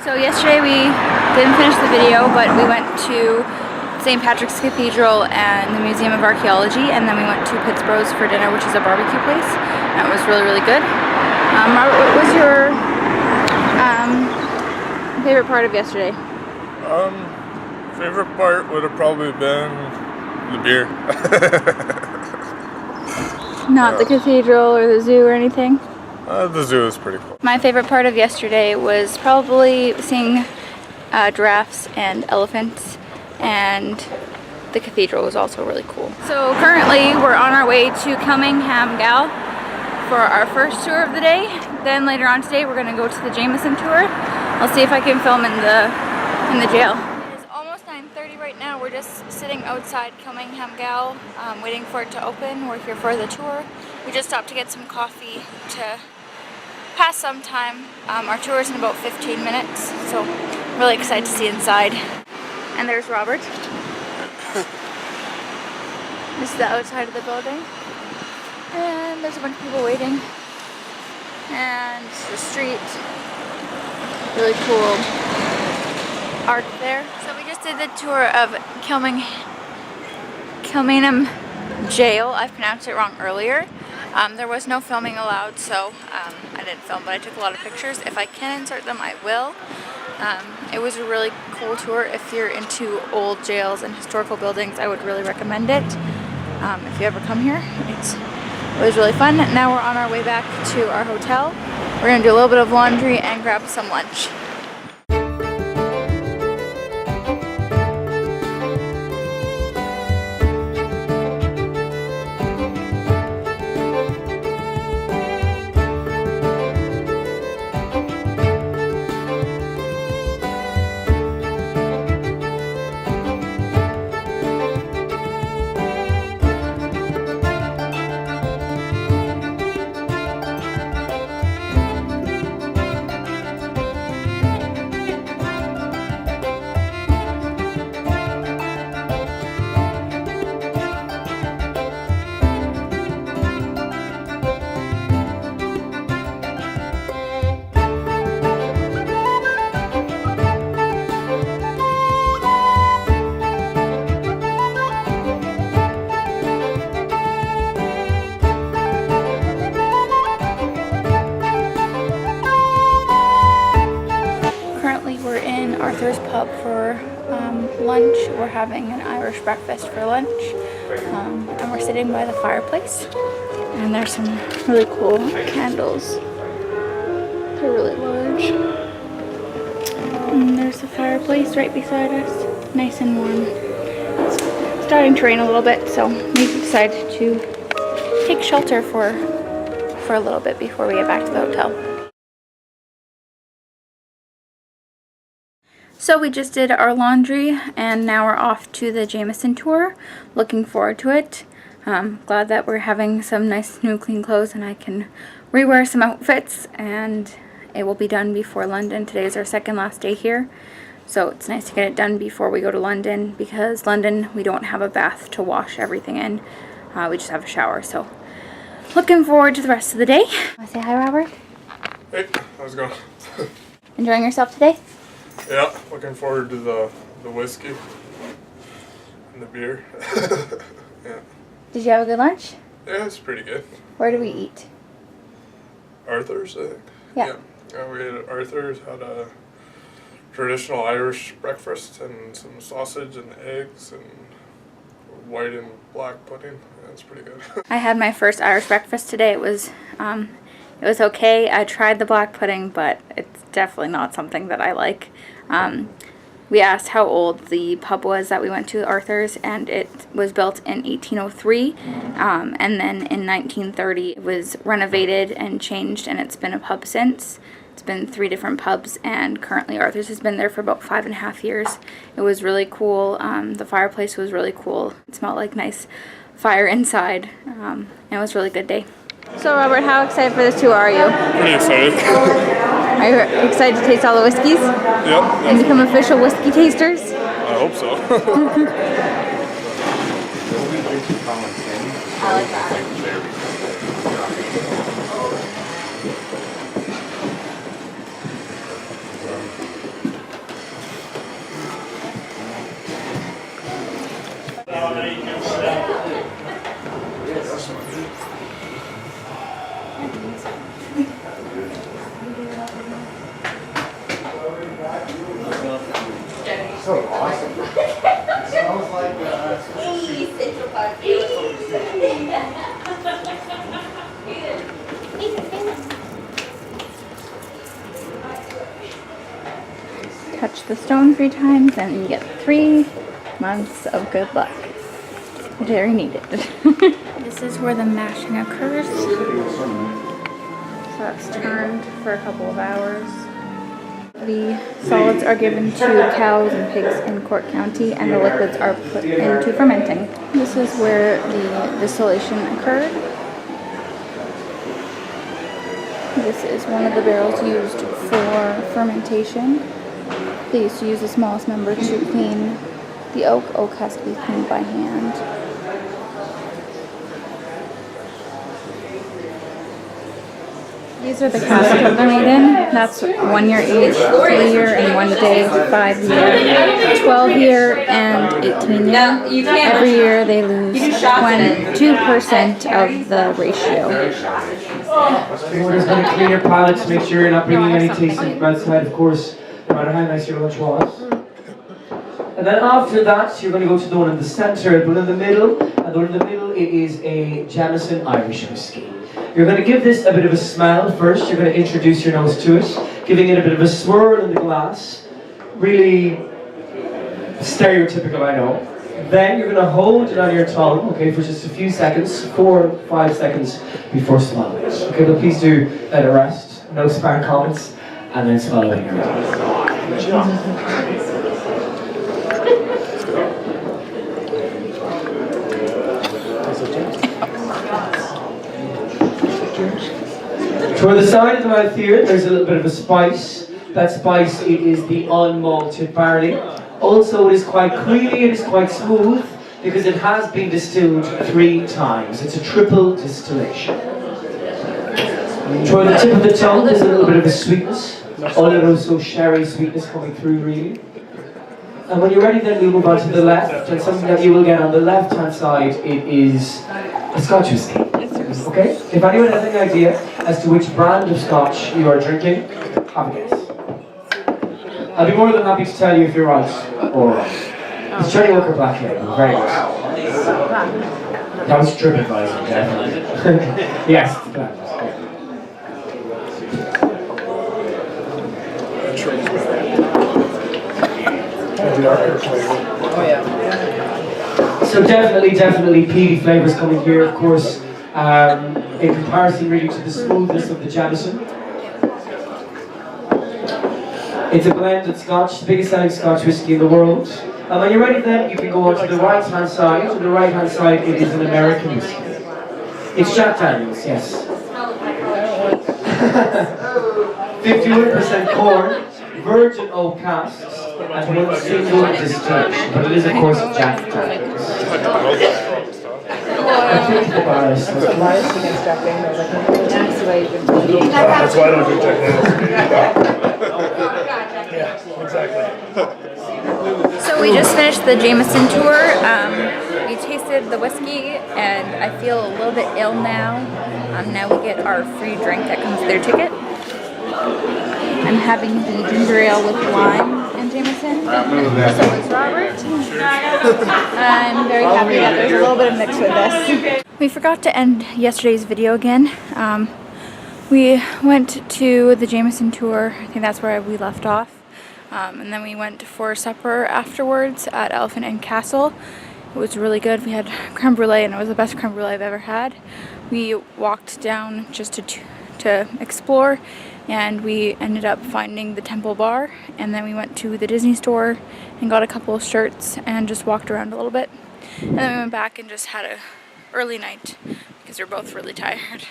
So yesterday we didn't finish the video, but we went to St. Patrick's Cathedral and the Museum of Archaeology, and then we went to Pittsburgh's for dinner, which is a barbecue place. That was really, really good. Robert, what was your favorite part of yesterday? Favorite part would have probably been the beer. Not the cathedral or the zoo or anything? The zoo is pretty cool. My favorite part of yesterday was probably seeing giraffes and elephants, and the cathedral was also really cool. So currently we're on our way to Kilmainham Gaol for our first tour of the day. Then later on today we're going to go to the Jameson tour. I'll see if I can film in the jail. It is almost 9:30 right now. We're just sitting outside Kilmainham Gaol waiting for it to open. We're here for the tour. We just stopped to get some coffee to pass some time. Our tour is in about 15 minutes, so I'm really excited to see inside. And there's Robert. This is the outside of the building. And there's a bunch of people waiting. And the street. Really cool art there. So we just did the tour of Kilmainham Gaol. I pronounced it wrong earlier. There was no filming allowed, so I didn't film, but I took a lot of pictures. If I can insert them, I will. It was a really cool tour. If you're into old jails and historical buildings, I would really recommend it. If you ever come here, it was really fun. Now we're on our way back to our hotel. We're going to do a little bit of laundry and grab some lunch. Arthur's pub for lunch. We're having an Irish breakfast for lunch, and we're sitting by the fireplace, and there's some really cool candles. They're really large, and there's the fireplace right beside us, nice and warm. It's starting to rain a little bit, so we decided to take shelter for a little bit before we get back to the hotel. So we just did our laundry, and now we're off to the Jameson tour. Looking forward to it. Glad that we're having some nice new clean clothes and I can rewear some outfits, and it will be done before London. Today is our second last day here, so it's nice to get it done before we go to London, because London we don't have a bath to wash everything in. We just have a shower, so looking forward to the rest of the day. Want to say hi, Robert? Hey, how's it going? Enjoying yourself today? Yeah, looking forward to the whiskey and the beer. Yeah. Did you have a good lunch? Yeah, it's pretty good. Where did we eat? Arthur's, I think. Yeah. We ate at Arthur's, had a traditional Irish breakfast and some sausage and eggs and white and black pudding. Yeah, it's pretty good. I had my first Irish breakfast today. It was okay. I tried the black pudding, but it's definitely not something that I like. We asked how old the pub was that we went to, Arthur's, and it was built in 1803, and then in 1930 it was renovated and changed, and it's been a pub since. It's been 3 different pubs, and currently Arthur's has been there for about 5.5 years. It was really cool. The fireplace was really cool. It smelled like nice fire inside, and it was a really good day. So Robert, how excited for this tour are you? Pretty excited. Are you excited to taste all the whiskeys? Yep. And become official whiskey tasters? I hope so. I like that. So awesome. It smells like Central Park. Touch the stone 3 times and you get 3 months of good luck. Very needed. This is where the mashing occurs. So that's turned for a couple of hours. The solids are given to cows and pigs in Cork County, and the liquids are put into fermenting. This is where the distillation occurred. This is one of the barrels used for fermentation. They used to use the smallest member to clean the oak. Oak has to be cleaned by hand. These are the caskets that they're made in. That's 1 year age, 3 year and 1 day, 5 year, 12 year, and 18 year. Every year they lose 2% of the ratio. We're just going to clean your palates, make sure you're not bringing any tasting from outside, of course, no matter how nice your lunch was. And then after that, you're going to go to the one in the centre, the one in the middle, and the one in the middle, it is a Jameson Irish whiskey. You're going to give this a bit of a smell first. You're going to introduce your nose to it, giving it a bit of a swirl in the glass. Really stereotypical, I know. Then you're going to hold it on your tongue, okay, for just a few seconds, 4 or 5 seconds before swallowing it. Okay, but please do let it rest. No spam comments, and then swallow it in your mouth. Toward the side of the mouth here, there's a little bit of a spice. That spice, it is the unmalted barley. Also, it is quite creamy, it is quite smooth, because it has been distilled 3 times. It's a triple distillation. Toward the tip of the tongue, there's a little bit of a sweetness. Oloroso sherry sweetness coming through, really. And when you're ready, then we'll move on to the left. And something that you will get on the left-hand side, it is a Scotch whiskey. Okay? If anyone has any idea as to which brand of Scotch you are drinking, have a guess. I'll be more than happy to tell you if you're right or wrong. It's Johnny Walker Black Label, very good. That was TripAdvisor, definitely. Yes, it's black. Oh yeah. So definitely peaty flavours coming here, of course, in comparison really to the smoothness of the Jameson. It's a blended Scotch, the biggest selling Scotch whiskey in the world. And when you're ready then, you can go on to the right-hand side. On the right-hand side, it is an American whiskey. It's Jack Daniels, yes. 51% corn, virgin oak casks, and 1 single distillation. But it is, of course, Jack Daniels. I think the bias was Bias against Jack Daniels. I think that's the way you can. That's why I don't drink Jack Daniels. Yeah, exactly. So we just finished the Jameson tour. We tasted the whiskey and I feel a little bit ill now. Now we get our free drink that comes with their ticket. I'm having the ginger ale with lime and Jameson. So is Robert. I'm very happy that there's a little bit of mix with this. We forgot to end yesterday's video again. We went to the Jameson tour. I think that's where we left off. And then we went for supper afterwards at Elephant and Castle. It was really good. We had creme brulee and it was the best creme brulee I've ever had. We walked down just to explore, and we ended up finding the Temple Bar, and then we went to the Disney store and got a couple of shirts and just walked around a little bit. And then we went back and just had a early night because we're both really tired.